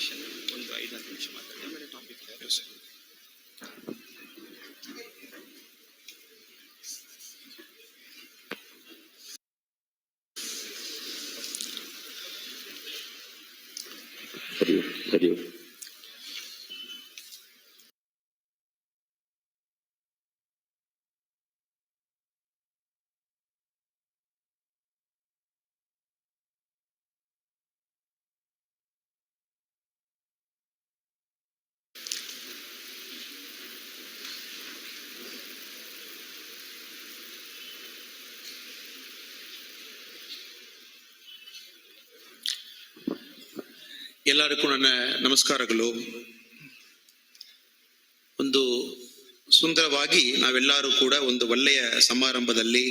Session ಒಂದು 5-10 ನಿಮಿಷ ಮಾತಾಡಿ, ಆಮೇಲೆ ಟಾಪಿಕ್. ಸರಿ. ಎಲ್ಲರಿಗೂ ನನ್ನ ನಮಸ್ಕಾರಗಳು. ಒಂದು ಸುಂದರವಾಗಿ ನಾವೆಲ್ಲರೂ ಕೂಡ ಒಂದು ಒಳ್ಳೆಯ ಸಮಾರಂಭದಲ್ಲಿ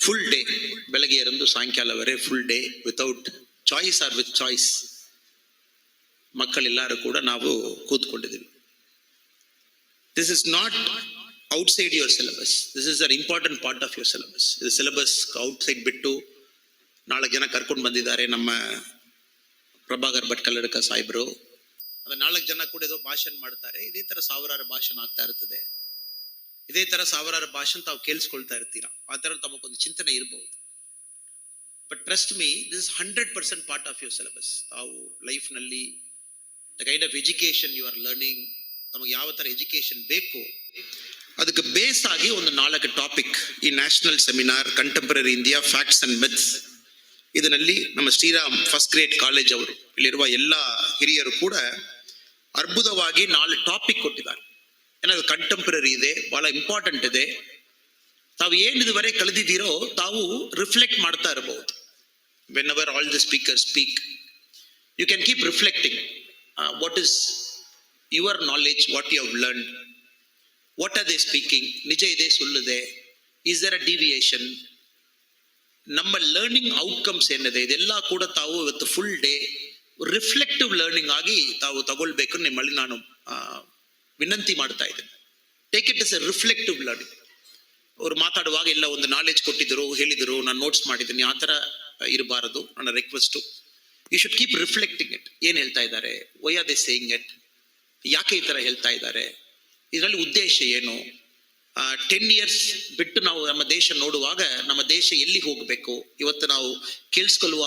ಫುಲ್ ಡೇ, ಬೆಳಗ್ಗೆ ಎರಂದು ಸಾಯಂಕಾಲವರೆ full day without choice or with choice ಮಕ್ಕಳೆಲ್ಲರೂ ಕೂಡ ನಾವು ಕೂತ್ಕೊಂಡಿದ್ದೀವಿ. This is not outside your syllabus, this is an important part of your syllabus. ಇದು ಸಿಲೆಬಸ್ ಔಟ್ಸೈಡ್ ಬಿಟ್ಟು 4 ಜನ ಕರ್ಕೊಂಡು ಬಂದಿದ್ದಾರೆ ನಮ್ಮ ಪ್ರಭಾಕರ್ ಭಟ್ ಕಲ್ಲಡ್ಕ ಸಾಹೇಬರು. ಅದ 4 ಜನ ಕೂಡ ಏದೋ ಭಾಷಣ ಮಾಡ್ತಾರೆ. ಇದೇ ತರ ಸಾವಿರಾರು ಭಾಷಣ ಆಗ್ತಾ ಇರ್ತದೆ. ಇದೇ ತರ ಸಾವಿರಾರು ಭಾಷಣ ತಾವು ಕೇಳಿಸ್ಕೊಳ್ತಾ ಇರ್ತೀರಾ. ಆ ತರ ತಮಗೊಂದು ಚಿಂತನೆ ಇರಬಹುದು. But trust me, this is 100% part of your syllabus. ತಾವು ಲೈಫ್ ನಲ್ಲಿ the kind of education you are learning, ತಮಗೆ ಯಾವ ತರ ಎಜುಕೇಶನ್ ಬೇಕು ಅದಕ್ಕೆ ಬೇಸ್ ಆಗಿ ಒಂದು 4 ಟಾಪಿಕ್ ಈ national seminar contemporary India facts and myths ಇದರಲ್ಲಿ ನಮ್ಮ ಶ್ರೀರಾಮ್ ಫಸ್ಟ್ ಗ್ರೇಡ್ ಕಾಲೇಜ್ ಅವರು ಇಲ್ಲಿರುವ ಎಲ್ಲ ಹಿರಿಯರು ಕೂಡ ಅದ್ಭುತವಾಗಿ 4 ಟಾಪಿಕ್ ಕೊಟ್ಟಿದ್ದಾರೆ. ಏನಾದ್ರು ಕಂಟೆಂಪರರಿ ಇದೆ, ಬಹಳ ಇಂಪಾರ್ಟೆಂಟ್ ಇದೆ. ತಾವು ಏನು ಇದುವರೆಗೆ ಕಳೆದಿದ್ದೀರೋ ತಾವು ರಿಫ್ಲೆಕ್ಟ್ ಮಾಡ್ತಾ ಇರಬಹುದು. Whenever all the speaker speak, you can keep reflecting what is your knowledge, what you have learned, what are they speaking, ನಿಜ ಇದೆ ಸುಳ್ಳಿದೆ, ಈಸ್ ದೇರ್ ಅ ಡಿವಿಯೇಷನ್, ನಮ್ಮ ಲರ್ನಿಂಗ್ ಔಟ್ಕಮ್ಸ್ ಏನಿದೆ ಇದೆಲ್ಲ ಕೂಡ ತಾವು ಇವತ್ತು ಫುಲ್ ಡೇ ರಿಫ್ಲೆಕ್ಟಿವ್ ಲರ್ನಿಂಗ್ ಆಗಿ ತಾವು ತಗೊಳ್ಬೇಕು ನಿಮ್ಮಲ್ಲಿ ನಾನು ವಿನಂತಿ ಮಾಡ್ತಾ ಇದ್ದೇನೆ. Take it is A reflective learning. ಅವ್ರು ಮಾತಾಡುವಾಗ ಎಲ್ಲ ಒಂದು ನಾಲೆಜ್ ಕೊಟ್ಟಿದ್ರು, ಹೇಳಿದರು, ನಾನು ನೋಟ್ಸ್ ಮಾಡಿದ್ದೀನಿ, ಆ ಥರ ಇರಬಾರದು. ನನ್ನ request, you should keep reflecting it. ಏನು ಹೇಳ್ತಾ ಇದ್ದಾರೆ, why are they saying it, ಯಾಕೆ ಈ ಥರ ಹೇಳ್ತಾ ಇದ್ದಾರೆ, ಇದರಲ್ಲಿ ಉದ್ದೇಶ ಏನು, 10 years ಬಿಟ್ಟು ನಾವು ನಮ್ಮ ದೇಶ ನೋಡುವಾಗ ನಮ್ಮ ದೇಶ ಎಲ್ಲಿ ಹೋಗಬೇಕು, ಇವತ್ತು ನಾವು ಕೇಳಿಸ್ಕೊಳ್ಳುವ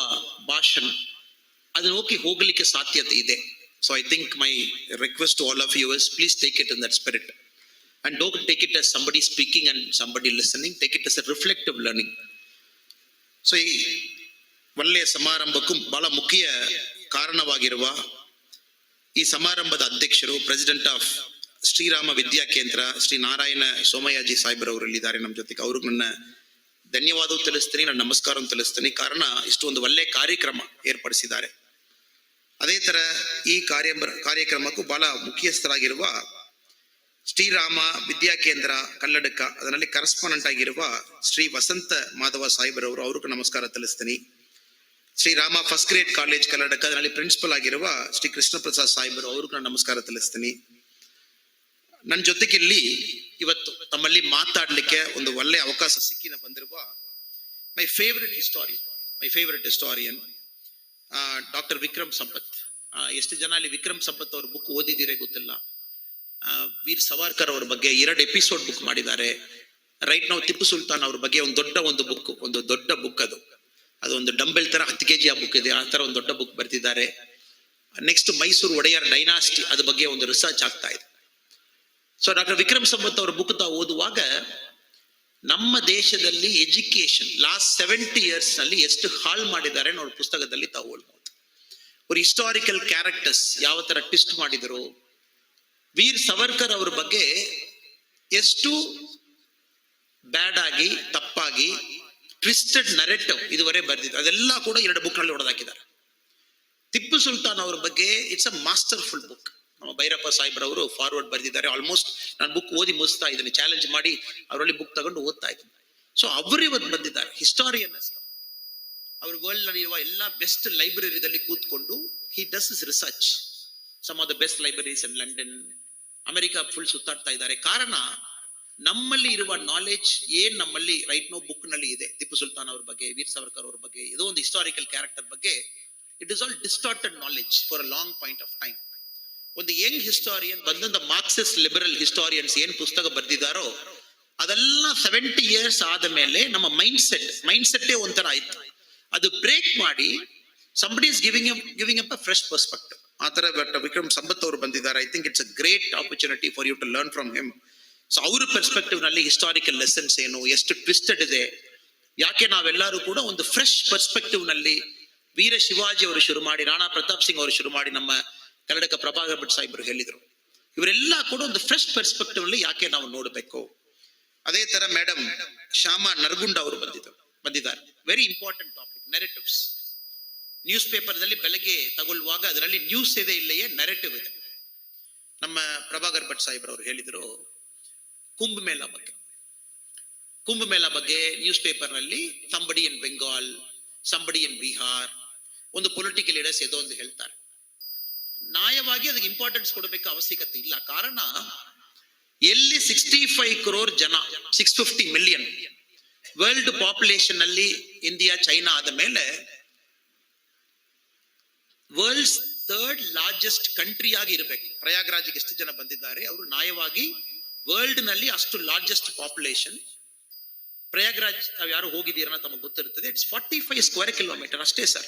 ಭಾಷಣ ಅದನ್ನ ಹೋಗಲಿಕ್ಕೆ ಸಾಧ್ಯತೆ ಇದೆ. So I think my request to all of you is please take it in that spirit and don't take it as somebody speaking and somebody listening. Take it as a reflective learning. So ಈ ಒಳ್ಳೆಯ ಸಮಾರಂಭಕ್ಕೂ ಬಹಳ ಮುಖ್ಯ ಕಾರಣವಾಗಿರುವ ಈ ಸಮಾರಂಭದ ಅಧ್ಯಕ್ಷರು president of Shriram ವಿದ್ಯಾ ಕೇಂದ್ರ ಶ್ರೀ ನಾರಾಯಣ ಸೋಮಯಾಜಿ ಸಾಹೇಬ್ರವರಲ್ಲಿದ್ದಾರೆ ನಮ್ಮ ಜೊತೆಗೆ. ಅವ್ರಿಗೆ ನನ್ನ ಧನ್ಯವಾದವು ತಿಳಿಸ್ತೀನಿ, ನನ್ನ ನಮಸ್ಕಾರ ತಿಳಿಸ್ತೀನಿ. ಕಾರಣ ಇಷ್ಟೊಂದು ಒಳ್ಳೆ ಕಾರ್ಯಕ್ರಮ ಏರ್ಪಡಿಸಿದ್ದಾರೆ. ಅದೇ ತರ ಈ ಕಾರ್ಯಕ್ರಮಕ್ಕೂ ಬಹಳ ಮುಖ್ಯಸ್ಥರಾಗಿರುವ ಶ್ರೀರಾಮ ವಿದ್ಯಾ ಕೇಂದ್ರ ಕಲ್ಲಡ್ಕ ಅದರಲ್ಲಿ ಕರೆಸ್ಪಾಂಡೆಂಟ್ ಆಗಿರುವ ಶ್ರೀ ವಸಂತ ಮಾಧವ ಸಾಹೇಬ್ರವರು, ಅವ್ರಿಗೂ ನಮಸ್ಕಾರ ತಿಳಿಸ್ತೀನಿ. Shrirama first grade college Kalladka ಅದರಲ್ಲಿ ಪ್ರಿನ್ಸಿಪಲ್ ಆಗಿರುವ ಶ್ರೀ ಕೃಷ್ಣ ಪ್ರಸಾದ್ ಸಾಹೇಬರು, ಅವ್ರಿಗೂ ನಾನು ನಮಸ್ಕಾರ ತಿಳಿಸ್ತೀನಿ. ನನ್ನ ಜೊತೆಗೆ ಇಲ್ಲಿ ಇವತ್ತು ತಮ್ಮಲ್ಲಿ ಮಾತಾಡ್ಲಿಕ್ಕೆ ಒಂದು ಒಳ್ಳೆ ಅವಕಾಶ ಸಿಕ್ಕಿ ಬಂದಿರುವ ಮೈ favourite historian doctor Vikram Sampath. ಎಷ್ಟು ಜನ ಅಲ್ಲಿ ವಿಕ್ರಮ್ ಸಂಪತ್ ಅವ್ರ ಬುಕ್ ಓದಿದ್ದೀರೇ ಗೊತ್ತಿಲ್ಲ. ವೀರ್ ಸವರ್ಕರ್ ಅವ್ರ ಬಗ್ಗೆ 2 ಎಪಿಸೋಡ್ ಬುಕ್ ಮಾಡಿದ್ದಾರೆ. ರೈಟ್ ನಾವು ಟಿಪ್ಪು ಸುಲ್ತಾನ್ ಅವ್ರ ಬಗ್ಗೆ ಒಂದು ದೊಡ್ಡ ಬುಕ್ ಅದೊಂದು ಡಂಬೆಲ್ ತರ 10 kg ಆ ಬುಕ್ ಇದೆ. ಆ ತರ ಒಂದು ದೊಡ್ಡ ಬುಕ್ ಬರ್ತಿದ್ದಾರೆ. ನೆಕ್ಸ್ಟ್ ಮೈಸೂರು ಒಡೆಯರ್ ಡೈನಾಸ್ಟಿ ಅದ್ರ ಬಗ್ಗೆ ಒಂದು ರಿಸರ್ಚ್ ಆಗ್ತಾ ಇದೆ. ಸೊ ಡಾಕ್ಟರ್ ವಿಕ್ರಮ್ ಸಂಪತ್ ಅವರ ಬುಕ್ ತಾವು ಓದುವಾಗ ನಮ್ಮ ದೇಶದಲ್ಲಿ ಎಜುಕೇಶನ್ ಲಾಸ್ಟ್ 70 years ನಲ್ಲಿ ಎಷ್ಟು ಹಾಳು ಮಾಡಿದ್ದಾರೆ ಅವ್ರ ಪುಸ್ತಕದಲ್ಲಿ ತಾವು ಓದ್ಬೋದು. ಅವ್ರ ಹಿಸ್ಟಾರಿಕಲ್ ಕ್ಯಾರೆಕ್ಟರ್ಸ್ ಯಾವ ತರ ಟ್ವಿಸ್ಟ್ ಮಾಡಿದರು, ವೀರ್ ಸವರ್ಕರ್ ಅವ್ರ ಬಗ್ಗೆ ಎಷ್ಟು ಬ್ಯಾಡ್ ಆಗಿ ತಪ್ಪಾಗಿ ಟ್ವಿಸ್ಟೆಡ್ ನರೇಟಿವ್ ಇದುವರೆ ಬರ್ದಿದ್ರು, ಅದೆಲ್ಲ ಕೂಡ 2 ಬುಕ್ ನಲ್ಲಿ ಹೊಡೆದಾಕಿದ್ದಾರೆ. ಟಿಪ್ಪು ಸುಲ್ತಾನ್ ಅವ್ರ ಬಗ್ಗೆ ಇಟ್ಸ್ ಅ ಮಾಸ್ಟರ್ಫುಲ್ ಬುಕ್. ನಮ್ಮ ಭೈರಪ್ಪ ಸಾಹೇಬ್ರವರು ಫಾರ್ವರ್ಡ್ ಬರೆದಿದ್ದಾರೆ. ಆಲ್ಮೋಸ್ಟ್ ನಾನು ಬುಕ್ ಓದಿ ಮುಗಿಸ್ತಾ ಇದ್ದೀನಿ, ಚಾಲೆಂಜ್ ಮಾಡಿ ಅವರಲ್ಲಿ ಬುಕ್ ತಗೊಂಡು ಓದ್ತಾ ಇದ್ದೀನಿ. ಸೊ ಅವರು ಇವತ್ತು ಬಂದಿದ್ದಾರೆ ಹಿಸ್ಟಾರಿಯನ್. ಅವರು ವರ್ಲ್ಡ್ ನಲ್ಲಿ ಇರುವ ಎಲ್ಲ ಬೆಸ್ಟ್ ಲೈಬ್ರರಿದಲ್ಲಿ ಕೂತ್ಕೊಂಡು he does his research. Some of the best libraries in London, America full ಸುತ್ತಾಡ್ತಾ ಇದ್ದಾರೆ. ಕಾರಣ ನಮ್ಮಲ್ಲಿ ಇರುವ ನಾಲೆಜ್ ಏನ್ ನಮ್ಮಲ್ಲಿ ರೈಟ್ ನೋ ಬುಕ್ ನಲ್ಲಿ ಇದೆ. ಟಿಪ್ಪು ಸುಲ್ತಾನ್ ಅವ್ರ ಬಗ್ಗೆ, ವೀರ್ ಸವರ್ಕರ್ ಅವ್ರ ಬಗ್ಗೆ, ಏನೋ ಒಂದು ಹಿಸ್ಟಾರಿಕಲ್ ಕ್ಯಾರೆಕ್ಟರ್ ಬಗ್ಗೆ it is all distorted knowledge for a long point of time. ಒಂದು ಯಂಗ್ ಹಿಸ್ಟಾರಿಯನ್ ಬಂದ ಮಾರ್ಕ್ಸಿಸ್ಟ್ ಲಿಬರಲ್ ಹಿಸ್ಟಾರಿಯನ್ಸ್ ಏನ್ ಪುಸ್ತಕ ಬರೆದಿದ್ದಾರೋ ಅದೆಲ್ಲ 70 years ಆದ ಮೇಲೆ ನಮ್ಮ ಮೈಂಡ್ ಸೆಟ್ಟೇ ಒಂಥರ ಆಯ್ತು. ಅದು ಬ್ರೇಕ್ ಮಾಡಿ somebody is giving up a fresh perspective. ಆ ತರ ವಿಕ್ರಮ್ ಸಂಪತ್ ಅವರು ಬಂದಿದ್ದಾರೆ. I think it's a great opportunity for you to learn from him. So ಅವರ ಪರ್ಸ್ಪೆಕ್ಟಿವ್ ನಲ್ಲಿ ಹಿಸ್ಟಾರಿಕಲ್ ಲೆಸನ್ಸ್ ಏನು, ಎಷ್ಟು ಟ್ವಿಸ್ಟೆಡ್ ಇದೆ, ಯಾಕೆ ನಾವೆಲ್ಲರೂ ಕೂಡ ಒಂದು ಫ್ರೆಶ್ ಪರ್ಸ್ಪೆಕ್ಟಿವ್ ನಲ್ಲಿ ವೀರ ಶಿವಾಜಿ ಅವರು ಶುರು ಮಾಡಿ, ರಾಣಾ ಪ್ರತಾಪ್ ಸಿಂಗ್ ಅವರು ಶುರು ಮಾಡಿ, ನಮ್ಮ ಕನ್ನಡಕ ಪ್ರಭಾಕರ್ ಭಟ್ ಸಾಹೇಬರು ಹೇಳಿದ್ರು, ಇವರೆಲ್ಲ ಕೂಡ ಒಂದು ಫ್ರೆಶ್ ಪರ್ಸ್ಪೆಕ್ಟಿವ್ ಅಲ್ಲಿ ಯಾಕೆ ನಾವು ನೋಡಬೇಕು. ಅದೇ ತರ ಮೇಡಮ್ ಶ್ಯಾಮಾ ನರಗುಂಡ ಅವರು ಬಂದಿದ್ದಾರೆ. Very important topic, narratives. News ಪೇಪರ್ದಲ್ಲಿ ಬೆಳಗ್ಗೆ ತಗೊಳ್ಳುವಾಗ ಅದರಲ್ಲಿ ನ್ಯೂಸ್ ಇದೆ ಇಲ್ಲೆಯೇ ನೆರೆಟಿವ್ ಇದೆ. ನಮ್ಮ ಪ್ರಭಾಕರ್ ಭಟ್ ಸಾಹೇಬ್ರವರು ಹೇಳಿದ್ರು ಕುಂಭ ಮೇಳ ಬಗ್ಗೆ ನ್ಯೂಸ್ ಪೇಪರ್ನಲ್ಲಿ ಸಂಬಡಿ ಇನ್ ಬೆಂಗಾಲ್, ಸಂಬಡಿ ಇನ್ ಬಿಹಾರ್, ಒಂದು ಪೊಲಿಟಿಕಲ್ ಲೀಡರ್ಸ್ ಏದೋ ಒಂದು ಹೇಳ್ತಾರೆ. ನ್ಯಾಯವಾಗಿ ಅದಕ್ಕೆ ಇಂಪಾರ್ಟೆನ್ಸ್ ಕೊಡಬೇಕು ಅವಶ್ಯಕತೆ ಇಲ್ಲ. ಕಾರಣ ಎಲ್ಲಿ 65 crore ಜನ, 650 million ವರ್ಲ್ಡ್ ಪಾಪ್ಯುಲೇಷನ್ ಅಲ್ಲಿ ಇಂಡಿಯಾ ಚೈನಾ ಆದ ಮೇಲೆ ವರ್ಲ್ಡ್ಸ್ 3rd largest ಕಂಟ್ರಿ ಆಗಿ ಇರಬೇಕು. ಪ್ರಯಾಗ್ರಾಜ್ಗೆ ಎಷ್ಟು ಜನ ಬಂದಿದ್ದಾರೆ, ಅವರು ನ್ಯಾಯವಾಗಿ ವರ್ಲ್ಡ್ ನಲ್ಲಿ ಅಷ್ಟು ಲಾರ್ಜೆಸ್ಟ್ ಪಾಪ್ಯುಲೇಷನ್. ಪ್ರಯಾಗ್ರಾಜ್ ತಾವು ಯಾರು ಹೋಗಿದ್ದೀರ ತಮಗೆ ಗೊತ್ತಿರುತ್ತದೆ. ಇಟ್ಸ್ 45 square kilometer ಅಷ್ಟೇ ಸರ್.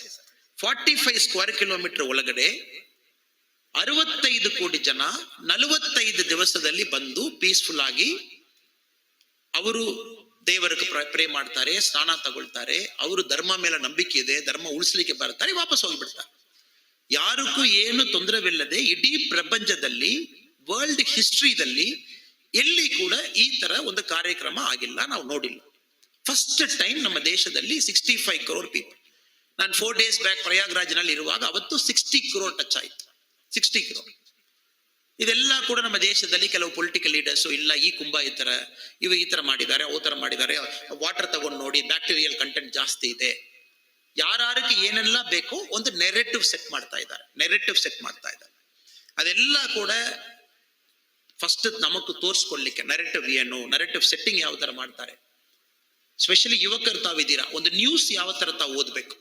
45 square kilometer ಒಳಗಡೆ 65 ಕೋಟಿ ಜನ 45 ದಿವಸದಲ್ಲಿ ಬಂದು ಪೀಸ್ಫುಲ್ ಆಗಿ ಅವರು ದೇವರಿಗೆ ಪ್ರೇ ಮಾಡ್ತಾರೆ, ಸ್ನಾನ ತಗೊಳ್ತಾರೆ, ಅವರು ಧರ್ಮ ಮೇಲೆ ನಂಬಿಕೆ ಇದೆ, ಧರ್ಮ ಉಳಿಸ್ಲಿಕ್ಕೆ ಬರ್ತಾರೆ, ವಾಪಸ್ ಹೋಗಿಬಿಡ್ತಾರೆ. ಯಾರಿಗೂ ಏನು ತೊಂದರೆವಿಲ್ಲದೆ ಇಡೀ ಪ್ರಪಂಚದಲ್ಲಿ ವರ್ಲ್ಡ್ ಹಿಸ್ಟ್ರಿದಲ್ಲಿ ಎಲ್ಲಿ ಕೂಡ ಈ ತರ ಒಂದು ಕಾರ್ಯಕ್ರಮ ಆಗಿಲ್ಲ, ನಾವು ನೋಡಿಲ್ಲ. ಫಸ್ಟ್ ಟೈಮ್ ನಮ್ಮ ದೇಶದಲ್ಲಿ 65 crore ಪೀಪಲ್. ನಾನು 4 days ಬ್ಯಾಕ್ ಪ್ರಯಾಗ್ರಾಜ್ನಲ್ಲಿ ಇರುವಾಗ ಅವತ್ತು 60 crore ಟಚ್ ಆಯ್ತು. 60 crore. ಇದೆಲ್ಲ ಕೂಡ ನಮ್ಮ ದೇಶದಲ್ಲಿ ಕೆಲವು ಪೊಲಿಟಿಕಲ್ ಲೀಡರ್ಸ್ ಇಲ್ಲ, ಈ ಕುಂಭ ಈ ತರ ಮಾಡಿದ್ದಾರೆ, ಅವು ತರ ಮಾಡಿದ್ದಾರೆ, ವಾಟರ್ ತಗೊಂಡು ನೋಡಿ ಬ್ಯಾಕ್ಟೀರಿಯಲ್ ಕಂಟೆಂಟ್ ಜಾಸ್ತಿ ಇದೆ, ಯಾರಿಗೆ ಏನೆಲ್ಲ ಬೇಕೋ ಒಂದು ನೆರೆಟಿವ್ ಸೆಟ್ ಮಾಡ್ತಾ ಇದ್ದಾರೆ. ಅದೆಲ್ಲ ಕೂಡ ಫಸ್ಟ್ ನಮಗೂ ತೋರಿಸ್ಕೊಳ್ಳಿಕ್ಕೆ ನೆರೆಟಿವ್ ಏನು, ನೆರೆಟಿವ್ ಸೆಟ್ಟಿಂಗ್ ಯಾವ ತರ ಮಾಡ್ತಾರೆ. ಸ್ಪೆಷಲಿ ಯುವಕರು ತಾವಿದ್ದೀರಾ, ಒಂದು ನ್ಯೂಸ್ ಯಾವ ತರ ತಾವು ಓದ್ಬೇಕು.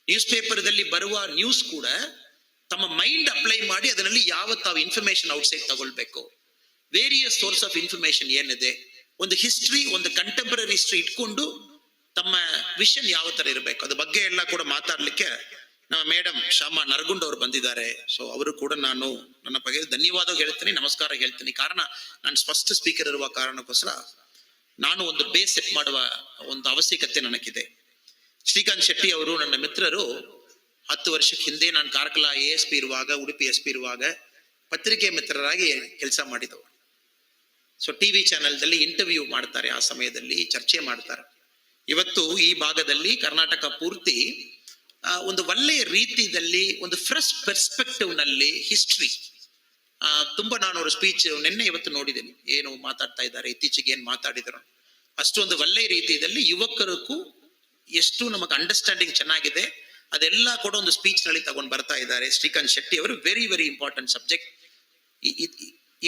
ನ್ಯೂಸ್ ಪೇಪರ್ದಲ್ಲಿ ಬರುವ ನ್ಯೂಸ್ ಕೂಡ ತಮ್ಮ ಮೈಂಡ್ ಅಪ್ಲೈ ಮಾಡಿ ಅದರಲ್ಲಿ ಯಾವ ತಾವು ಇನ್ಫಾರ್ಮೇಶನ್ ಔಟ್ಸೈಡ್ ತಗೊಳ್ಬೇಕು, ವೇರಿಯಸ್ ಸೋರ್ಸ್ ಆಫ್ ಇನ್ಫಾರ್ಮೇಶನ್ ಏನಿದೆ, ಒಂದು ಹಿಸ್ಟ್ರಿ, ಒಂದು ಕಂಟೆಂಪರರಿ ಹಿಸ್ಟ್ರಿ ಇಟ್ಕೊಂಡು ತಮ್ಮ ವಿಷನ್ ಯಾವ ತರ ಇರಬೇಕು, ಅದ್ರ ಬಗ್ಗೆ ಎಲ್ಲ ಕೂಡ ಮಾತಾಡ್ಲಿಕ್ಕೆ ನಮ್ಮ ಮೇಡಮ್ ಶ್ಯಾಮಾ ನರಗುಂಡ್ ಅವರು ಬಂದಿದ್ದಾರೆ. ಸೊ ಅವರು ಕೂಡ ನಾನು ನನ್ನ ಬಗ್ಗೆ ಧನ್ಯವಾದ ಹೇಳ್ತೀನಿ, ನಮಸ್ಕಾರ ಹೇಳ್ತೀನಿ. ಕಾರಣ ನಾನು ಫಸ್ಟ್ ಸ್ಪೀಕರ್ ಇರುವ ಕಾರಣಕ್ಕೋಸ್ಕರ ನಾನು ಒಂದು ಬೇಸ್ ಸೆಟ್ ಮಾಡುವ ಒಂದು ಅವಶ್ಯಕತೆ ನನಗಿದೆ. ಶ್ರೀಕಾಂತ್ ಶೆಟ್ಟಿ ಅವರು ನನ್ನ ಮಿತ್ರರು. 10 ವರ್ಷಕ್ಕೆ ಹಿಂದೆ ನಾನು ಕಾರ್ಕಳ ASP ಇರುವಾಗ, ಉಡುಪಿ SP ಇರುವಾಗ ಪತ್ರಿಕೆ ಮಿತ್ರರಾಗಿ ಕೆಲಸ ಮಾಡಿದವರು. ಸೊ ಟಿವಿ ಚಾನೆಲ್ದಲ್ಲಿ ಇಂಟರ್ವ್ಯೂ ಮಾಡ್ತಾರೆ, ಆ ಸಮಯದಲ್ಲಿ ಚರ್ಚೆ ಮಾಡ್ತಾರೆ. ಇವತ್ತು ಈ ಭಾಗದಲ್ಲಿ ಕರ್ನಾಟಕ ಪೂರ್ತಿ ಒಂದು ಒಳ್ಳೆಯ ರೀತಿಯಲ್ಲಿ ಒಂದು ಫ್ರೆಶ್ ಪರ್ಸ್ಪೆಕ್ಟಿವ್ ನಲ್ಲಿ ಹಿಸ್ಟ್ರಿ ತುಂಬಾ, ನಾನು ಅವ್ರ ಸ್ಪೀಚ್ ನಿನ್ನೆ ಇವತ್ತು ನೋಡಿದ್ದೀನಿ, ಏನು ಮಾತಾಡ್ತಾ ಇದ್ದಾರೆ, ಇತ್ತೀಚೆಗೆ ಏನ್ ಮಾತಾಡಿದ್ರು, ಅಷ್ಟೊಂದು ಒಳ್ಳೆಯ ರೀತಿಯಲ್ಲಿ ಯುವಕರಿಗೂ ಎಷ್ಟು ನಮಗೆ ಅಂಡರ್ಸ್ಟ್ಯಾಂಡಿಂಗ್ ಚೆನ್ನಾಗಿದೆ, ಅದೆಲ್ಲ ಕೂಡ ಒಂದು ಸ್ಪೀಚ್ ನಲ್ಲಿ ತಗೊಂಡು ಬರ್ತಾ ಇದ್ದಾರೆ ಶ್ರೀಕಾಂತ್ ಶೆಟ್ಟಿ ಅವರು. Very very important subject.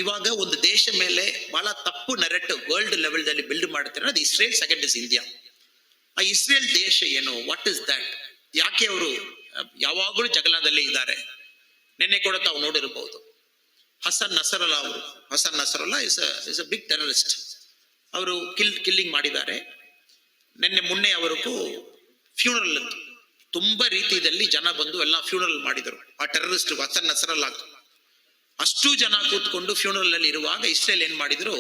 ಇವಾಗ ಒಂದು ದೇಶ ಮೇಲೆ ಬಹಳ ತಪ್ಪು ನೆರೆಟಿವ್ ವರ್ಲ್ಡ್ ಲೆವೆಲ್ ದಲ್ಲಿ ಬಿಲ್ಡ್ ಮಾಡ್ತಾರೆ, ಅದು ಇಸ್ರೇಲ್, ಸೆಕೆಂಡ್ ಇಸ್ ಇಂಡಿಯಾ. ಆ ಇಸ್ರೇಲ್ ದೇಶ ಏನು, ವಾಟ್ ಇಸ್ ದಟ್, ಯಾಕೆ ಅವರು ಯಾವಾಗಲೂ ಜಗಳದಲ್ಲಿ ಇದ್ದಾರೆ. ನಿನ್ನೆ ಕೂಡ ತಾವು ನೋಡಿರಬಹುದು Hassan Nasrallah is a big terrorist. ಅವರು ಕಿಲ್ಲಿಂಗ್ ಮಾಡಿದ್ದಾರೆ. ಮೊನ್ನೆ ಅವರಿಗೂ ಫ್ಯೂನರಲ್ ಅಂತ ತುಂಬಾ ರೀತಿಯಲ್ಲಿ ಜನ ಬಂದು ಎಲ್ಲ ಫ್ಯೂನರಲ್ ಮಾಡಿದರು ಆ ಟೆರರಿಸ್ಟ್ ಹಸನ್ ನಸರಲ್ಲಾ. ಅಷ್ಟು ಜನ ಕೂತ್ಕೊಂಡು ಫ್ಯೂನರಲ್ ಅಲ್ಲಿ ಇರುವಾಗ ಇಸ್ರೇಲ್ ಏನ್ ಮಾಡಿದ್ರು,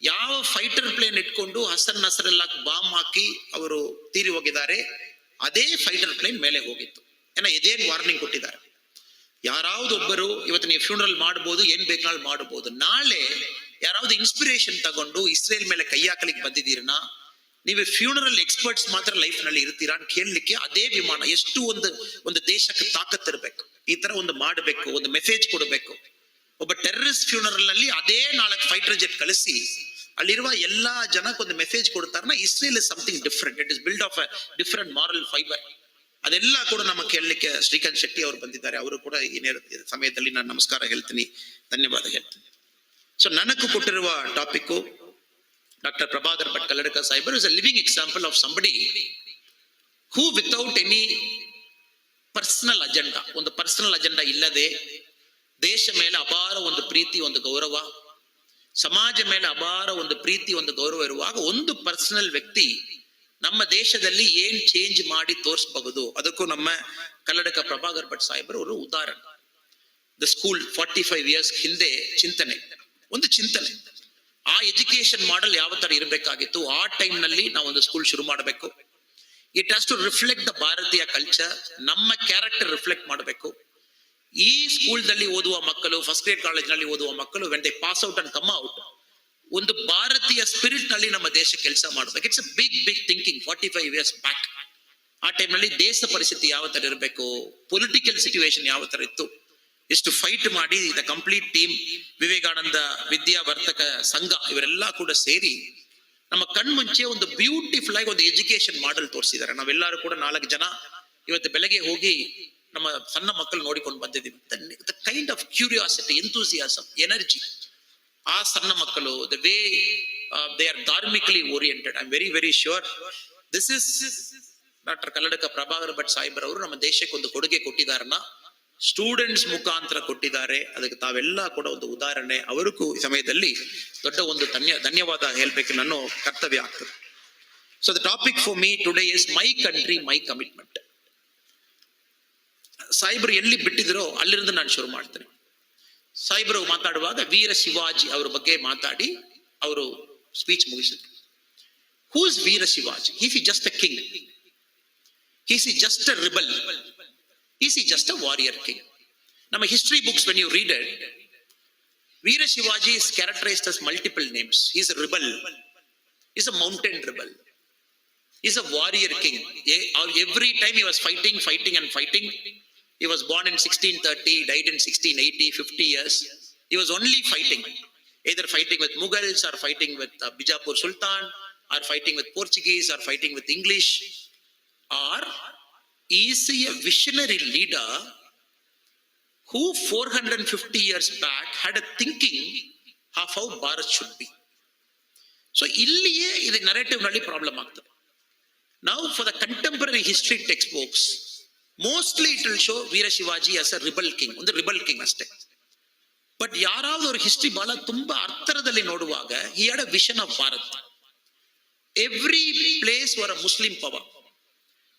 ಯಾವ ಫೈಟರ್ ಪ್ಲೇನ್ ಇಟ್ಕೊಂಡು ಹಸನ್ ನಸರಲ್ಲಾ ಬಾಂಬ್ ಹಾಕಿ ಅವರು ತೀರಿ ಹೋಗಿದ್ದಾರೆ, ಅದೇ ಫೈಟರ್ ಪ್ಲೇನ್ ಮೇಲೆ ಹೋಗಿತ್ತು. ಇದೇನ್ ವಾರ್ನಿಂಗ್ ಕೊಟ್ಟಿದ್ದಾರೆ, ಯಾರಾವುದೊಬ್ಬರು ಇವತ್ತು ನೀವು ಫ್ಯೂನರಲ್ ಮಾಡಬಹುದು, ಏನ್ ಬೇಕಾದ್ರೂ ಮಾಡಬಹುದು, ನಾಳೆ ಯಾರಾவது ಇನ್ಸ್ಪಿರೇಷನ್ ತಗೊಂಡು ಇಸ್ರೇಲ್ ಮೇಲೆ ಕೈ ಹಾಕಲಿಕ್ಕೆ ಬಂದಿದ್ದೀರನಾ, ನೀವು ಫ್ಯೂನರಲ್ ಎಕ್ಸ್ಪರ್ಟ್ಸ್ ಮಾತ್ರ ಲೈಫ್ ನಲ್ಲಿ ಇರ್ತೀರಾ ಅಂತ ಕೇಳಲಿಕ್ಕೆ ಅದೇ ವಿಮಾನ. ಎಷ್ಟು ಒಂದು ದೇಶಕ್ಕೆ ತಾಕತ್ ಇರಬೇಕು, ಈ ತರ ಒಂದು ಮಾಡಬೇಕು, ಒಂದು ಮೆಸೇಜ್ ಕೊಡಬೇಕು. ಒಬ್ಬ ಟೆರರಿಸ್ಟ್ ಫ್ಯೂನರಲ್ ನಲ್ಲಿ ಅದೇ 4 ಫೈಟರ್ ಜೆಟ್ ಕಳಿಸಿ ಅಲ್ಲಿರುವ ಎಲ್ಲಾ ಜನಕ್ಕೆ ಒಂದು ಮೆಸೇಜ್ ಕೊಡ್ತಾರನ, Israel is something different, it is build of a different moral fibre. ಅದೆಲ್ಲ ಕೂಡ ನಮಗೆ ಕೇಳಲಿಕ್ಕೆ ಶ್ರೀಕಾಂತ್ ಶೆಟ್ಟಿ ಅವರು ಬಂದಿದ್ದಾರೆ. ಅವರು ಕೂಡ ಈ ಸಮಯದಲ್ಲಿ ನಾನು ನಮಸ್ಕಾರ ಹೇಳ್ತೀನಿ, ಧನ್ಯವಾದ ಹೇಳ್ತೀನಿ. ಸೊ ನನಗೂ ಕೊಟ್ಟಿರುವ topic Dr. Prabhakar Bhat Kalladaka Sahibar is a living example of somebody who without any personal agenda, ಒಂದು ಪರ್ಸನಲ್ ಅಜೆಂಡಾ ಇಲ್ಲದೆ ದೇಶ ಮೇಲೆ ಅಪಾರ ಒಂದು ಪ್ರೀತಿ, ಒಂದು ಗೌರವ, ಸಮಾಜ ಮೇಲೆ ಅಪಾರ ಒಂದು ಪ್ರೀತಿ, ಒಂದು ಗೌರವ ಇರುವಾಗ ಒಂದು ಪರ್ಸನಲ್ ವ್ಯಕ್ತಿ ನಮ್ಮ ದೇಶದಲ್ಲಿ ಏನ್ ಚೇಂಜ್ ಮಾಡಿ ತೋರಿಸಬಹುದು, ಅದಕ್ಕೂ ನಮ್ಮ ಕಲ್ಲಡಕ ಪ್ರಭಾಕರ್ ಭಟ್ ಸಾಹೇಬರು ಅವರು ಉದಾಹರಣೆ. ದ ಸ್ಕೂಲ್ 45 years ಹಿಂದೆ ಚಿಂತನೆ, ಒಂದು ಚಿಂತನೆ, ಆ ಎಜುಕೇಶನ್ ಮಾಡೆಲ್ ಯಾವ ತರ ಇರಬೇಕಾಗಿತ್ತು, ಆ ಟೈಮ್ ನಲ್ಲಿ ನಾವು ಒಂದು ಸ್ಕೂಲ್ ಶುರು ಮಾಡಬೇಕು. It has to reflect the Bharatiya culture, ನಮ್ಮ ಕ್ಯಾರೆಕ್ಟರ್ ರಿಫ್ಲೆಕ್ಟ್ ಮಾಡಬೇಕು. ಈ ಸ್ಕೂಲ್ದಲ್ಲಿ ಓದುವ ಮಕ್ಕಳು, ಫಸ್ಟ್ ಗ್ರೇಡ್ ಕಾಲೇಜ್ನಲ್ಲಿ ಓದುವ ಮಕ್ಕಳು, when they pass out and come out, ಒಂದು ಭಾರತೀಯ ಸ್ಪಿರಿಟ್ ನಲ್ಲಿ ನಮ್ಮ ದೇಶ ಕೆಲಸ ಮಾಡಬೇಕು. It's a big thinking 45 years back. ಆ ಟೈಮ್ ನಲ್ಲಿ ದೇಶ ಪರಿಸ್ಥಿತಿ ಯಾವ ತರ ಇರಬೇಕು, ಪೊಲಿಟಿಕಲ್ ಸಿಚುವೇಶನ್ ಯಾವ ತರ ಇತ್ತು, ಎಷ್ಟು ಫೈಟ್ ಮಾಡಿ the complete team, Vivekananda Vidyavardhaka ಸಂಘ ಇವರೆಲ್ಲ ಕೂಡ ಸೇರಿ ನಮ್ಮ ಕಣ್ಮುಂಚೆ ಒಂದು ಬ್ಯೂಟಿಫುಲ್ ಆಗಿ ಒಂದು ಎಜುಕೇಶನ್ ಮಾಡೆಲ್ ತೋರಿಸಿದ್ದಾರೆ. ನಾವೆಲ್ಲರೂ ಕೂಡ 4 ಜನ ಇವತ್ತು ಬೆಳಗ್ಗೆ ಹೋಗಿ ನಮ್ಮ ಸಣ್ಣ ಮಕ್ಕಳು ನೋಡಿಕೊಂಡು ಬಂದಿದ್ದೀವಿ. The kind of curiosity, enthusiasm, energy, ಆ ಸಣ್ಣ ಮಕ್ಕಳು, ದ ವೇ ದೇ ಆರ್ ಧಾರ್ಮಿಕಲಿ oriented. I am very very sure this is doctor Kalladka Prabhakar Bhat ಸಾಹೇಬರ್ ಅವರು ನಮ್ಮ ದೇಶಕ್ಕೆ ಒಂದು ಕೊಡುಗೆ ಕೊಟ್ಟಿದ್ದಾರನ್ನ ಸ್ಟೂಡೆಂಟ್ಸ್ ಮುಖಾಂತರ ಕೊಟ್ಟಿದ್ದಾರೆ. ಅದಕ್ಕೆ ತಾವೆಲ್ಲ ಕೂಡ ಒಂದು ಉದಾಹರಣೆ. ಅವರಿಗೂ ಈ ಸಮಯದಲ್ಲಿ ದೊಡ್ಡ ಒಂದು ಧನ್ಯವಾದ ಹೇಳ್ಬೇಕು ನನ್ನ ಕರ್ತವ್ಯ ಆಗ್ತದೆ. So the topic for me today is my country my commitment. ಸಾಹೇಬರು ಎಲ್ಲಿ ಬಿಟ್ಟಿದ್ರೋ ಅಲ್ಲಿಂದ ನಾನು ಶುರು ಮಾಡ್ತೇನೆ. ಸಾಹೇಬರು ಮಾತಾಡುವಾಗ ವೀರ ಶಿವಾಜಿ ಅವರ ಬಗ್ಗೆ ಮಾತಾಡಿ ಅವರು ಸ್ಪೀಚ್ ಮುಗಿಸಿದ್ರು. Who is Veera Shivaji? Is he just a king? Is he just a rebel? Is he just a warrior king? Nama history books, when you read it, Veera Shivaji is characterized as multiple names. He is a rebel. He is a mountain rebel. He is a warrior king. Every time he was fighting and fighting. He was born in 1630, died in 1680, 50 years. He was only fighting. Either fighting with Mughals or fighting with Bijapur Sultan, or fighting with Portuguese, or fighting with English, or is he a visionary leader who 450 years back had a thinking of how Bharat should be? So illiye idu narrative nalli problem aagtade. Now for the contemporary history textbooks, mostly it will show Veera Shivaji as a rebel king, ಒಂದು rebel king ಅಷ್ಟೇ. But ಯಾರಾவது ஒரு history ಬಹಳ ತುಂಬಾ ಅರ್ಥದಲ್ಲಿ ನೋಡುವಾಗ he had a vision of Bharat. Every place were a Muslim power.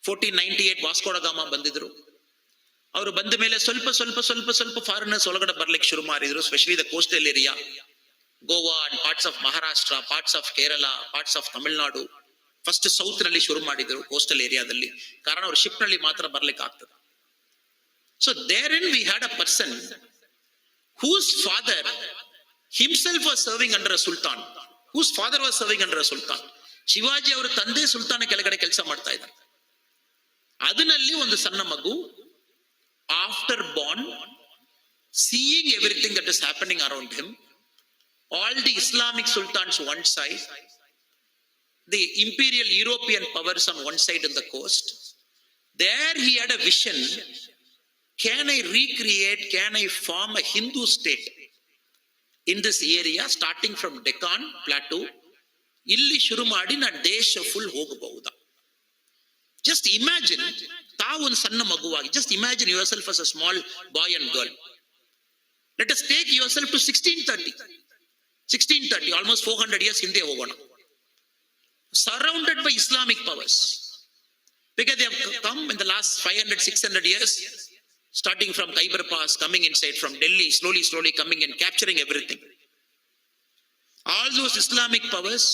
1498 Vasco ಡ ಗಾಮ ಬಂದಿದ್ರು. ಅವರು ಬಂದ ಮೇಲೆ ಸ್ವಲ್ಪ ಫಾರಿನರ್ಸ್ ಒಳಗಡೆ ಬರ್ಲಿಕ್ಕೆ ಶುರು ಮಾಡಿದ್ರು, specially the coastal area, Goa and parts of Maharashtra, parts of Kerala, parts of Tamil Nadu. First south ನಲ್ಲಿ ಶುರು ಮಾಡಿದ್ರು ಕೋಸ್ಟಲ್ ಏರಿಯಾದಲ್ಲಿ, ಕಾರಣ ಅವರು ಶಿಪ್ ನಲ್ಲಿ ಮಾತ್ರ ಬರ್ಲಿಕ್ಕೆ ಆಗ್ತದೆ. So there in we had a person whose father himself was serving under a sultan, whose father was serving under a sultan. Shivaji ಅವರ ತಂದೆ ಸುಲ್ತಾನ ಕೆಳಗಡೆ ಕೆಲಸ ಮಾಡ್ತಾ ಇದ್ದಾರೆ. ಅದರಲ್ಲಿ ಒಂದು ಸಣ್ಣ ಮಗು, after Born, seeing everything that is happening around him, all the Islamic sultans one side, the imperial European powers on one side on the coast, there he had a vision. Can I recreate, can I form a Hindu state in this area, starting from Deccan plateau, ಇಲ್ಲಿ ಶುರು ಮಾಡಿ ನಾನು ದೇಶ full ಹೋಗಬಹುದಾ? Just imagine, ತಾವು ಒಂದು ಸಣ್ಣ ಮಗುವಾಗಿ, just imagine yourself as a small boy and girl. Let us take yourself to 1630, almost 400 years ಹಿಂದೆ ಹೋಗೋಣ. Surrounded by Islamic powers, because they have come in the last 500-600 years, starting from Khyber Pass, coming inside from Delhi, slowly coming and capturing everything. All those Islamic powers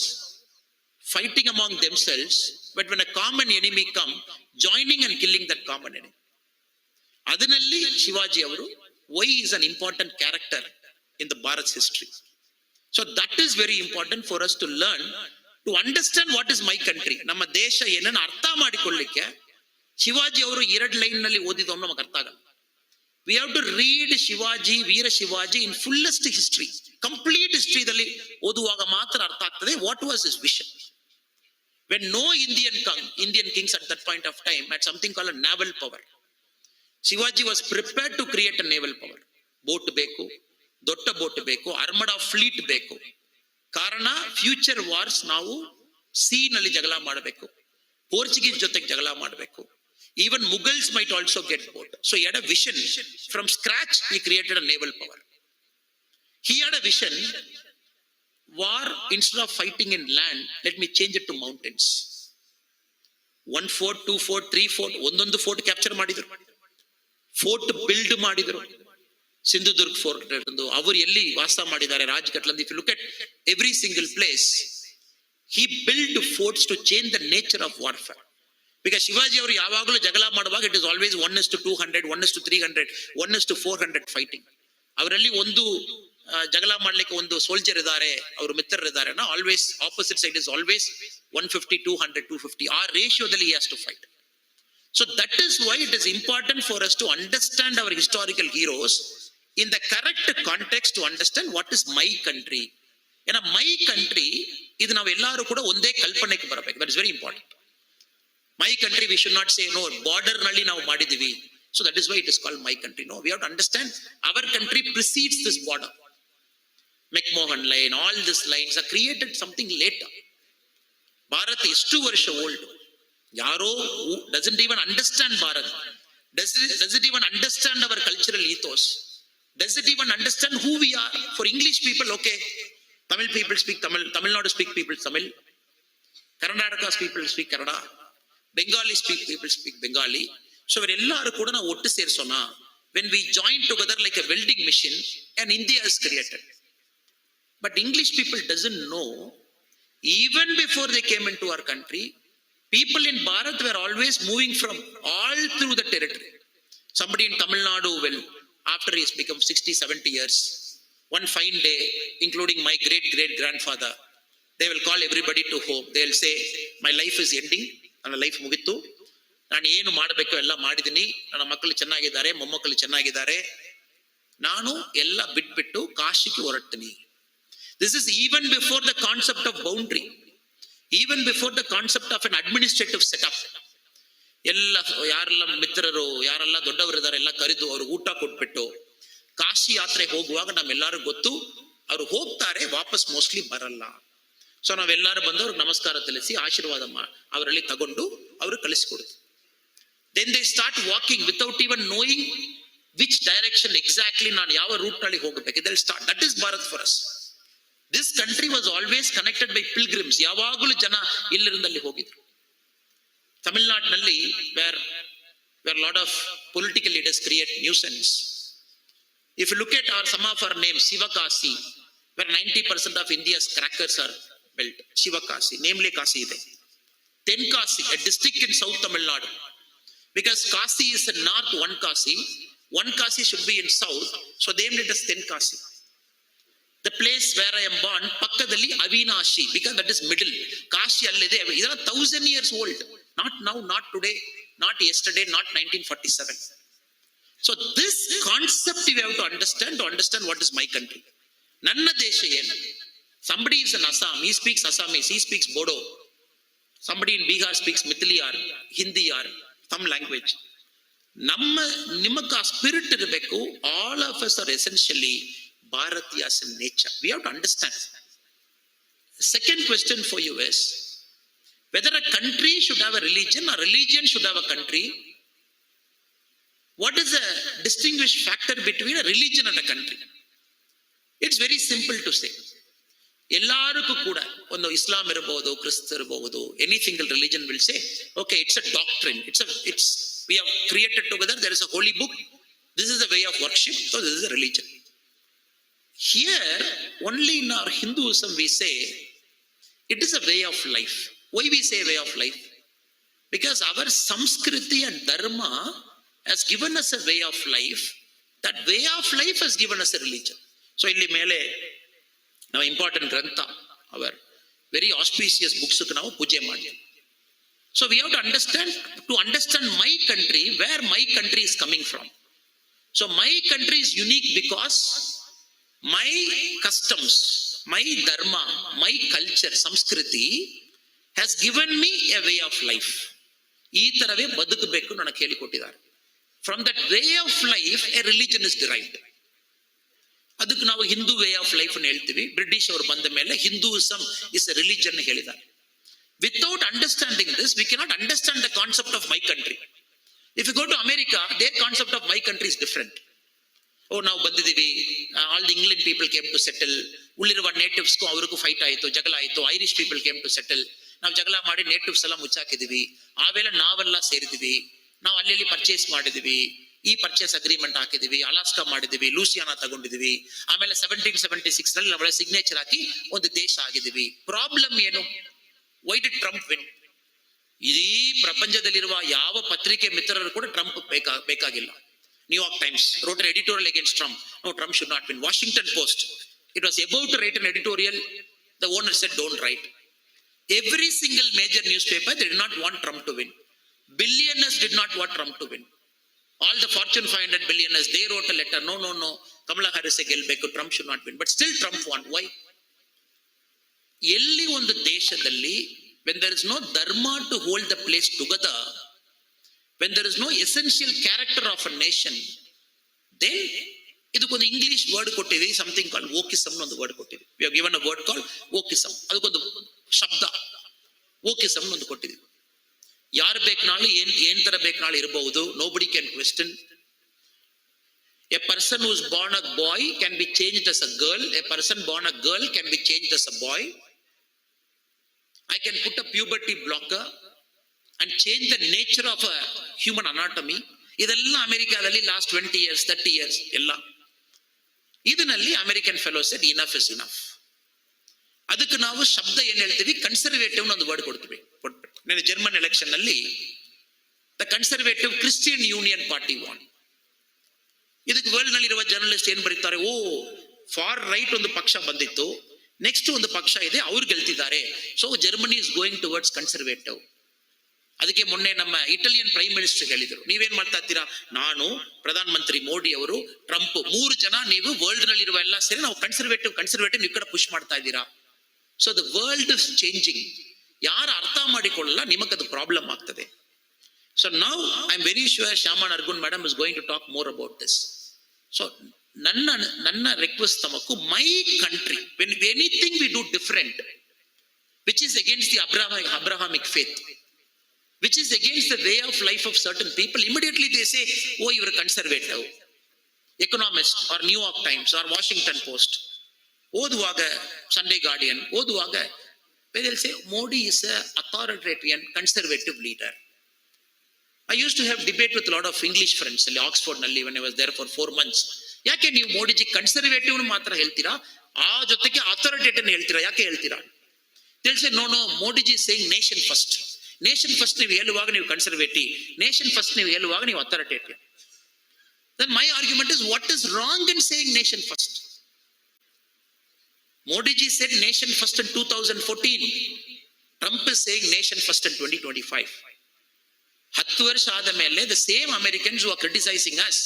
fighting among themselves, but when a common enemy come, joining and killing that common enemy. Adanalli Shivaji avaru, why is an important character in the Bharat's history. So that is very important for us to learn, to understand what is my country. Nama desha ಏನನ್ನು ಅರ್ಥ ಮಾಡಿಕೊಳ್ಳಿಕ್ಕೆ ಶಿವಾಜಿ ಅವರು 2 line ನಲ್ಲಿ ಓದಿದವನು ನಮಗೆ ಅರ್ಥ ಆಗಲ್ಲ. We have to read Shivaji, Veera Shivaji in fullest history, complete history ದಲ್ಲಿ ಓದುವಾಗ ಮಾತ್ರ ಅರ್ಥ ಆಗ್ತದೆ what was his vision. When no Indian kings at that point of time had something called a naval power, Shivaji was prepared to create a naval power. Boat ಬೇಕು, ದೊಡ್ಡ boat ಬೇಕು, armed of fleet ಬೇಕು. ಕಾರಣ future wars ನಾವು C ನಲ್ಲಿ ಜಗಳ ಮಾಡಬೇಕು, Portuguese ಜೊತೆಗೆ ಜಗಳ ಮಾಡಬೇಕು. Even Mughals might also get bored. So he had a vision. From scratch, he created a naval power. He had a vision. War, instead of fighting in land, let me change it to mountains. 1 fort, 2 fort, 3 fort, ಒಂದೊಂದು fort capture ಮಾಡಿದ್ರು. Fort build ಮಾಡಿದ್ರು. Sindhudurg fort ಅವರು ಎಲ್ಲಿ ವಾಸ ಮಾಡಿದ್ದಾರೆ, ರಾಜ್ಘಾಟ್ಲಂದು. If you look at every single place, he built forts to change the nature of warfare. Because Shivaji ಅವರು ಯಾವಾಗಲೂ ಜಗಳ ಮಾಡುವಾಗ ಇಟ್ ಇಸ್ ಆಲ್ವೇಸ್ 1:200, 1:300, 1:400 ಫೈಟಿಂಗ್. ಅವರಲ್ಲಿ ಒಂದು ಜಗಳ ಮಾಡ್ಲಿಕ್ಕೆ ಒಂದು ಸೋಲ್ಜರ್ ಇದ್ದಾರೆ, ಅವರು ಮಿತ್ರರಿದ್ದಾರೆ. Always opposite side is always 150, 200, 250. ಆ ರೇಷಿಯೋದಲ್ಲಿ he has to fight. So that is why it is important for us to understand our historical heroes in the correct context to understand what is my country. ಏನ my country, ಇದು ನಾವು ಎಲ್ಲರೂ ಕೂಡ ಒಂದೇ ಕಲ್ಪನೆಗೆ ಬರಬೇಕು. That is very important. My country, we should not say no border ನಲ್ಲಿ ನಾವು ಮಾಡಿದೀವಿ, so that is why it is called my country. No, we have to understand our country precedes this border. McMahon line, all this lines are created something later. Bharat ಎಷ್ಟು ವರ್ಷ old? ಯಾರೋ doesn't even understand Bharat. Does it even understand our cultural ethos? Does it even understand who we are? For English people, okay, Tamil people speak Tamil, Tamil Nadu speak people Tamil, Karnataka people speak Kannada, Bengali people speak Bengali. So everyone kuda na ottu sersona, when we join together like a welding machine, and India is created. But English people doesn't know, even before they came into our country, people in Bharat were always moving from all through the territory. Somebody in Tamil Nadu will, after he's become 60, 70 years, one fine day, including my great-great-grandfather, they will call everybody to home. They will say, my life is ending, ನನ್ನ life ಮುಗಿತು, ನಾನು ಏನು ಮಾಡಬೇಕೋ ಎಲ್ಲ ಮಾಡಿದ್ದೀನಿ, ನನ್ನ ಮಕ್ಕಳು ಚೆನ್ನಾಗಿದ್ದಾರೆ, ಮೊಮ್ಮಕ್ಕಳು ಚೆನ್ನಾಗಿದ್ದಾರೆ, ನಾನು ಎಲ್ಲ ಬಿಟ್ಬಿಟ್ಟು ಕಾಶಿಗೆ ಹೊರಡ್ತೀನಿ. This is even before the concept of boundary, even before the concept of an administrative setup. ಎಲ್ಲ ಯಾರೆಲ್ಲ ಮಿತ್ರರು, ಯಾರೆಲ್ಲ ದೊಡ್ಡವರಿದ್ದಾರೆ ಎಲ್ಲ ಕರೆದು ಅವ್ರು ಊಟ ಕೊಟ್ಬಿಟ್ಟು ಕಾಶಿ ಯಾತ್ರೆ ಹೋಗುವಾಗ ನಮ್ಮೆಲ್ಲರೂ ಗೊತ್ತು, ಅವ್ರು ಹೋಗ್ತಾರೆ, ವಾಪಸ್ ಮೋಸ್ಟ್ಲಿ ಬರಲ್ಲ. ಸೊ ನಾವೆಲ್ಲರೂ ಬಂದು ಅವ್ರಿಗೆ ನಮಸ್ಕಾರ ತಿಳಿಸಿ ಆಶೀರ್ವಾದ ಅವರಲ್ಲಿ ತಗೊಂಡು ಅವರು ಕಳಿಸಿಕೊಡುದು. Then they start walking without even knowing which direction exactly ನಾನು ಯಾವ ರೂಟ್ ನಲ್ಲಿ ಹೋಗಬೇಕು. They start. That is Bharat for us. This country was always connected by pilgrims. ಯಾವಾಗಲೂ ಜನ ಇಲ್ಲಿಂದಲ್ಲಿ ಹೋಗಿದ್ರು. ತಮಿಳುನಾಡಿನಲ್ಲಿ where lot of political leaders create nuisance. If you look at some of our names, Sivakasi, where 90% of India's crackers are built. Sivakasi, namely Kasi ide. Tenkasi, a district in South Tamil Nadu. Because Kasi is in north, one Kasi should be in south, so they named it as Tenkasi. The place where I am born, Pakkadalli Avinashi, because that is middle. Kashi allide, idana 1000 years old. Not now, not today, not yesterday, not 1947. So this concept we have to understand what is my country. Nanna desha enu. Somebody is in Assam, he speaks Assamese, he speaks Bodo. Somebody in Bihar speaks Mithili or Hindi or some language. Nimaka spirit irbeku. All of us are essentially Bharatiyas in nature. We have to understand. Second question for you is, whether a country should have a religion or religion should have a country. What is the distinguished factor between a religion and a country? It's very simple to say. ಎಲ್ಲರಿಗೂ ಕೂಡ ಒಂದು ಇಸ್ಲಾಂ ಇರಬಹುದು, ಕ್ರಿಸ್ತ ಇರಬಹುದು, any single religion will say, okay, it's a doctrine, it's we have created together, there is a holy book, this is the way of worship, so this is a religion. Here only in our Hinduism we say it is a way of life. Why we say way of life? Because our Samskriti and Dharma has given us a way of life. That way of life has given us a religion. So illi mele now important grantha, our very auspicious books ku ನಾವು ಪೂಜೆ ಮಾಡ್ತೀವಿ. So we have to understand my country, where my country is coming from. So my country is unique because my customs, my dharma, my culture, Samskriti has given me a way of life. ಈ ತರವೇ ಬದುಕಬೇಕು ನನಗೆ ಹೇಳಿಕೊಟ್ಟಿದ್ದಾರೆ. From that way of life a religion is derived. ಅದಕ್ಕೆ ನಾವು Hindu way of life ಅನ್ನು ಹೇಳ್ತೀವಿ. British ಅವರು ಬಂದ ಮೇಲೆ ಹಿಂದೂಯಿಸಂ ಇಸ್ ಎ ರಿಲಿಜನ್ ಹೇಳಿದ್ದಾರೆ. Without understanding this, we cannot understand the concept of my country. If you go to America, their concept of my country is different. Oh, ನಾವು ಬಂದಿದ್ದೀವಿ, all the England people came to settle, ಉಳಿರುವ ನೇಟಿವ್ಸ್ಗೂ ಅವ್ರಿಗೂ fight ಆಯಿತು, ಜಗಳ ಆಯಿತು, Irish people came to settle, ನಾವು ಜಗಳ ಮಾಡಿ ನೇಟಿವ್ಸ್ ಎಲ್ಲ ಮುಚ್ಚಾಕಿದೀವಿ, ಆಮೇಲೆ ನಾವೆಲ್ಲ ಸೇರಿದೀವಿ, ನಾವು ಅಲ್ಲಿ ಪರ್ಚೇಸ್ ಮಾಡಿದೀವಿ, ಈ ಪರ್ಚೇಸ್ ಅಗ್ರಿಮೆಂಟ್ ಹಾಕಿದೀವಿ, ಅಲಾಸ್ಕಾ ಮಾಡಿದೀವಿ, ಲೂಸಿಯಾನಾ ತಗೊಂಡಿದೀವಿ, ಆಮೇಲೆ 1776 ನಲ್ಲಿ ನಾವೆಲ್ಲ ಸಿಗ್ನೇಚರ್ ಹಾಕಿ ಒಂದು ದೇಶ ಆಗಿದೀವಿ. ಪ್ರಾಬ್ಲಮ್ ಏನು? Why did Trump win? ಇಡೀ ಪ್ರಪಂಚದಲ್ಲಿರುವ ಯಾವ ಪತ್ರಿಕೆ ಮಿತ್ರರು ಕೂಡ ಟ್ರಂಪ್ ಬೇಕಾಗಿಲ್ಲ. New York times wrote an editorial against Trump. No, Trump should not win. Washington Post, it was about to write an editorial. The owner said, don't write. Every single major newspaper, they did not want Trump to win. Billionaires did not want Trump to win. All the Fortune 500 billionaires, they wrote a letter, no, Kamala Harris ಗೆಲ್ಲಬೇಕು, Trump should not win. But still Trump won. Why? ಎಲ್ಲಿ ಒಂದು ದೇಶದಲ್ಲಿ when there is no dharma to hold the place together, when there is no essential character of a nation, then ಇದಕ್ಕೊಂದು English word ಕೊಟ್ಟಿದ್ದೀವಿ, something called wokeism ಒಂದು word ಕೊಟ್ಟಿದ್ದೀವಿ. We have given a word called wokeism. ಅದಕ್ಕೊಂದು ಶಬ್ದ wokeism ಒಂದು ಕೊಟ್ಟಿದ್ದೀವಿ. ಯಾರು ಬೇಕನಾಳು ಏನ್ ತರ ಬೇಕನಾಳು ಇರಬಹುದು. Nobody can question. A person who is born a boy can be changed as a girl. A person born a girl can be changed as a boy. I can put a puberty blocker and change the nature of a human anatomy. ಇದೆಲ್ಲ ಅಮೆರಿಕಾದಲ್ಲಿ last 20 years 30 years ಎಲ್ಲ ಇದರಲ್ಲಿ American fellow shed enough is enough. ಅದಕ್ಕೆ ನಾವು ಶಬ್ದ ಏನ್ ಹೇಳ್ತೀವಿ, conservative ಒಂದು ವರ್ಡ್ ಕೊಡ್ತೀವಿ. ನಾನು ಜರ್ಮನ್ ಎಲೆಕ್ಷನ್ ನಲ್ಲಿ the conservative Christian union party won. ಇದಕ್ಕೆ ವರ್ಲ್ಡ್ ನಲ್ಲಿ ಇರುವ ಜರ್ನಲಿಸ್ಟ್ ಏನ್ ಬರೀತಾರೆ, ಓ ಫಾರ್ ರೈಟ್ ಒಂದು ಪಕ್ಷ ಬಂದಿತ್ತು, ನೆಕ್ಸ್ಟ್ ಒಂದು ಪಕ್ಷ ಇದೆ, ಅವ್ರು ಗೆಲ್ತಿದ್ದಾರೆ, so Germany is going towards conservative. ಅದಕ್ಕೆ ಮೊನ್ನೆ ನಮ್ಮ ಇಟಾಲಿಯನ್ ಪ್ರೈಮ್ ಮಿನಿಸ್ಟರ್ ಹೇಳಿದ್ರು, ನೀವೇನ್ ಮಾಡ್ತಾ ಇದ್ದೀರಾ, ನಾನು ಪ್ರಧಾನ ಮಂತ್ರಿ ಮೋದಿ ಅವರು ಟ್ರಂಪ್ 3 ಜನ ನೀವು ವರ್ಲ್ಡ್ ನಲ್ಲಿ ಇರುವ ಎಲ್ಲ ಸೇರಿ ನಾವು ಕನ್ಸರ್ವೇಟಿವ್ ನೀವು ಕಡೆ ಪುಷ್ ಮಾಡ್ತಾ ಇದ್ದೀರಾ. So the world is changing. ಯಾರು ಅರ್ಥ ಮಾಡಿಕೊಳ್ಳಲ್ಲ ನಿಮಗದು ಪ್ರಾಬ್ಲಮ್ ಆಗ್ತದೆ. So now I am very sure ಶ್ಯಾಮನ್ ಅರ್ಗುನ್ madam is going to talk more about this. So ನನ್ನ ರಿಕ್ವೆಸ್ಟ್ ತಮಕು, my country when anything we do different which is against the Abrahamic faith, which is against the way of life of certain people, immediately they say, oh, you are conservative. Economist or New York Times or Washington Post ಓದುವಾಗ, Sunday Guardian ಓದುವಾಗ, they'll say Modi is a authoritarian conservative leader. I used to have debate with a lot of English friends in Oxford ನಲ್ಲಿ when I was there for 4 months. ಯಾಕೆ ನೀವು Modiji conservative ಮಾತ್ರ ಹೇಳ್ತೀರಾ, ಆ ಜೊತೆಗೆ authoritative ಹೇಳ್ತೀರಾ, ಯಾಕೆ ಹೇಳ್ತೀರಾ? they'll say, no, Modiji is saying nation first. Nation first ನೀವು ಹೇಳುವಾಗ ನೀವು ಕನ್ಸರ್ವೇಟಿವ್, ನೇಷನ್ ಫಸ್ಟ್ ನೀವು ಹೇಳುವಾಗ ನೀವು authoritative. Then my argument is, what is wrong in saying nation first? Modi ji said nation first in 2014. Trump is saying nation first in 2025. 10 ವರ್ಷ ಆದ ಮೇಲೆ the same Americans who are criticizing us,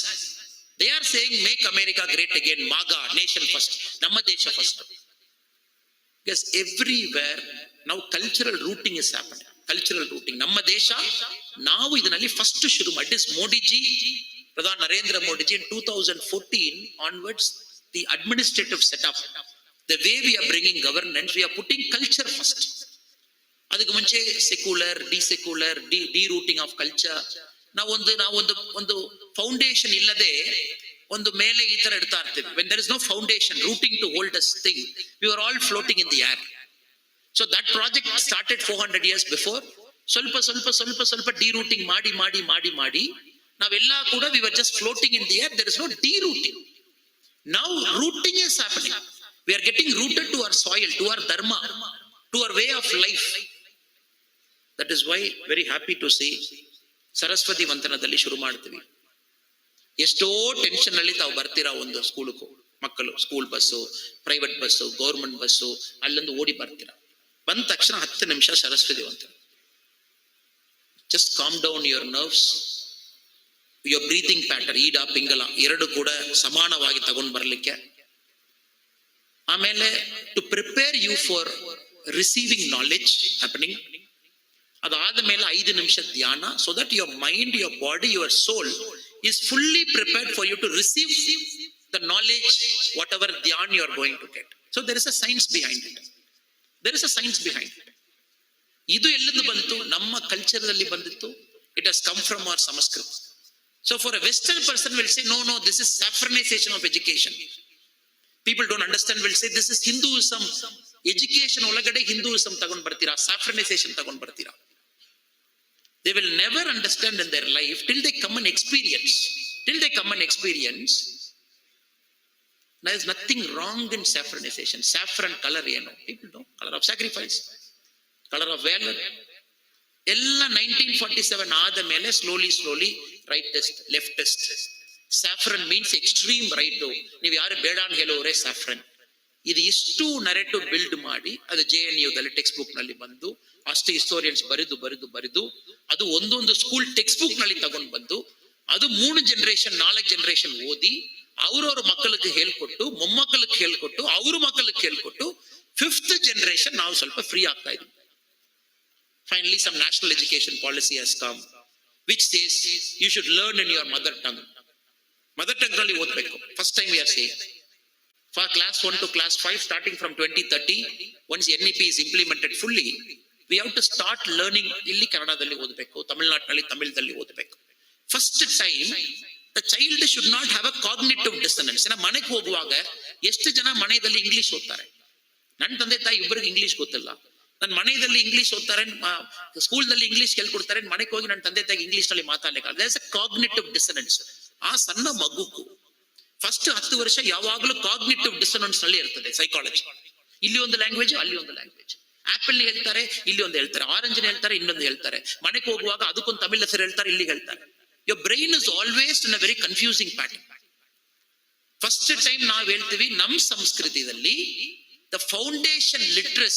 they are saying make America great again, MAGA, nation first, ನಮ್ಮ ದೇಶ first. Because everywhere now cultural rooting is happening. Cultural rooting ನಮ್ಮ ದೇಶ ನಾವು ಇದರಲ್ಲಿ first ಶುರು ಮಾಡಿ. ಇಟ್ ಇಸ್ ಮೋದಿಜಿ, ಪ್ರಧಾನ Narendra Modiji in 2014 onwards the administrative setup, the way we are bringing governance, we are putting culture first. ಅದಕ್ಕೆ ಮುಂಚೆ secular, desecular, derooting of culture. ನಾವೊಂದು ಫೌಂಡೇಶನ್ ಇಲ್ಲದೆ ಒಂದು ಮೇಲೆ ಈ ತರ ಇಡ್ತಾ ಇರ್ತೀವಿ. When there is no foundation rooting to hold us thing, we are all floating in the air. So that project started 400 years before. ಸ್ವಲ್ಪ ಡಿರೂಟಿಂಗ್ ಮಾಡಿ ನಾವೆಲ್ಲ ಕೂಡ we were just floating in the air. There is no derooting. Now rooting is happening. We are getting rooted to our soil, to our dharma, to our way of life. That is why very happy to see Saraswati ವಂದನದಲ್ಲಿ ಶುರು ಮಾಡ್ತೀವಿ. ಎಷ್ಟೋ tension ಅಲ್ಲಿ ತಾವು ಬರ್ತೀರಾ ಒಂದು ಸ್ಕೂಲ್ಗೂ, ಮಕ್ಕಳು school bus, private bus, government bus, ಅಲ್ಲೊಂದು ಓಡಿ ಬರ್ತೀರಾ. ಬಂದ ತಕ್ಷಣ 10 ನಿಮಿಷ ಸರಸ್ವತಿ ವಂದನ. Just calm down your nerves, your breathing pattern, Ida Pingala 2 ಕೂಡ ಸಮಾನವಾಗಿ ತಗೊಂಡು ಬರಲಿಕ್ಕೆ. ಆಮೇಲೆ to prepare you for receiving knowledge happening. ಅದಾದ ಮೇಲೆ 5 ನಿಮಿಷ ಧ್ಯಾನ, so that your mind, your body, your soul is fully prepared for you to receive the knowledge, whatever dhyan you are going to get. So there is a science behind it. There is a science behind it. ಇದು ಎಲ್ಲಿಂದ ಬಂತು? ನಮ್ಮ culture ಅಲ್ಲಿ ಬಂದಿತ್ತು. It has come from our Sanskrit. So for a Western person will say, no, this is saffronization of education. People don't understand, will say, this is Hinduism. Education olagade Hinduism tagon bartira, saffronization tagon bartira. They will never understand in their life till they come and experience. Till they come and experience. There is nothing wrong in saffronization. Saffron color, people know. Color of sacrifice. Color of valor. Ella 1947 ಆದ ಮೇಲೆ slowly right test, left test. Saffron means extreme right. ನೀವು ಯಾರು ಬೇಡ ಅಂತ ಹೇಳೋರೆ saffron. ಇದು ಇಷ್ಟು narrative build ಮಾಡಿ ಅದು JNU ದಲ್ಲಿ ಟೆಕ್ಸ್ಟ್ ಬುಕ್ ನಲ್ಲಿ ಬಂದು ಅಷ್ಟು ಹಿಸ್ಟೋರಿಯನ್ಸ್ ಬರೆದು ಅದು ಒಂದೊಂದು ಸ್ಕೂಲ್ ಟೆಕ್ಸ್ಟ್ ಬುಕ್ ನಲ್ಲಿ ತಗೊಂಡು ಬಂದು ಅದು 3 ಜನರೇಷನ್ 4 ಜನರೇಷನ್ ಓದಿ ಅವ್ರವ್ರ ಮಕ್ಕಳಿಗೆ ಹೇಳ್ಕೊಟ್ಟು ಮೊಮ್ಮಕ್ಕಳಿಗೆ ಹೇಳ್ಕೊಟ್ಟು ಅವ್ರ ಮಕ್ಕಳಿಗೆ ಹೇಳ್ಕೊಟ್ಟು 5th ಜನರೇಷನ್ ನಾವು ಸ್ವಲ್ಪ ಫ್ರೀ ಆಗ್ತಾ ಇದ್ವಿ. Finally, some national education policy has come, which says you should learn in your mother tongue. Mother tongue nalli odbeku. First time we are saying. For class 1 to class 5, starting from 2030, once NEP is implemented fully, we have to start learning illi Kannadalli odbeku, Tamil Nadu Tamildalli odbeku. First time, the child should not have a cognitive dissonance. Ena maneke hoguvaga ಎಷ್ಟು ಜನ ಮನೆಯಲ್ಲಿ English ಓದ್ತಾರೆ? ನನ್ನ ತಂದೆ ತಾಯಿ ಇಬ್ಬರಿಗೆ English ಗೊತ್ತಿಲ್ಲ. ನನ್ನ ಮನೆಯಲ್ಲಿ ಇಂಗ್ಲಿಷ್ ಓದ್ತಾರೆ, ಸ್ಕೂಲ್ನಲ್ಲಿ ಇಂಗ್ಲಿಷ್ ಹೇಳ್ಕೊಡ್ತಾರೆ, ಮನೆಗೆ ಹೋಗಿ ನನ್ನ ತಂದೆ ತಾಯಿಗೆ ಇಂಗ್ಲಿಷ್ ನಲ್ಲಿ ಮಾತಾಡ್ಲಿಕ್ಕೆ ದೇರ್ ಇಸ್ ಅ ಕಾಗ್ನಿಟಿವ್ ಡಿಸನೆನ್ಸ್. ಆ ಸಣ್ಣ ಮಗುಗೂ ಫಸ್ಟ್ 10 ವರ್ಷ ಯಾವಾಗಲೂ ಕಾಗ್ನಿಟಿವ್ ಡಿಸನೆನ್ಸ್ ನಲ್ಲಿ ಇರ್ತದೆ. ಸೈಕಾಲಜಿ ಇಲ್ಲಿ ಒಂದು ಲ್ಯಾಂಗ್ವೇಜ್, ಅಲ್ಲಿ ಒಂದು ಲ್ಯಾಂಗ್ವೇಜ್. ಆಪಲ್ ಹೇಳ್ತಾರೆ, ಇಲ್ಲಿ ಒಂದು ಹೇಳ್ತಾರೆ. ಆರೆಂಜ್ ಹೇಳ್ತಾರೆ, ಇನ್ನೊಂದು ಹೇಳ್ತಾರೆ. ಮನೆಗೆ ಹೋಗುವಾಗ ಅದಕ್ಕೊಂದು ತಮಿಳ್ ಹೆಸರು ಹೇಳ್ತಾರೆ, ಇಲ್ಲಿ ಹೇಳ್ತಾರೆ. Your brain is always in a very confusing pattern. First time ನಾವು ಹೇಳ್ತೀವಿ ನಮ್ಮ ಸಂಸ್ಕೃತಿಯಲ್ಲಿ ದ ಫೌಂಡೇಶನ್ ಲಿಟ್ರಸಿ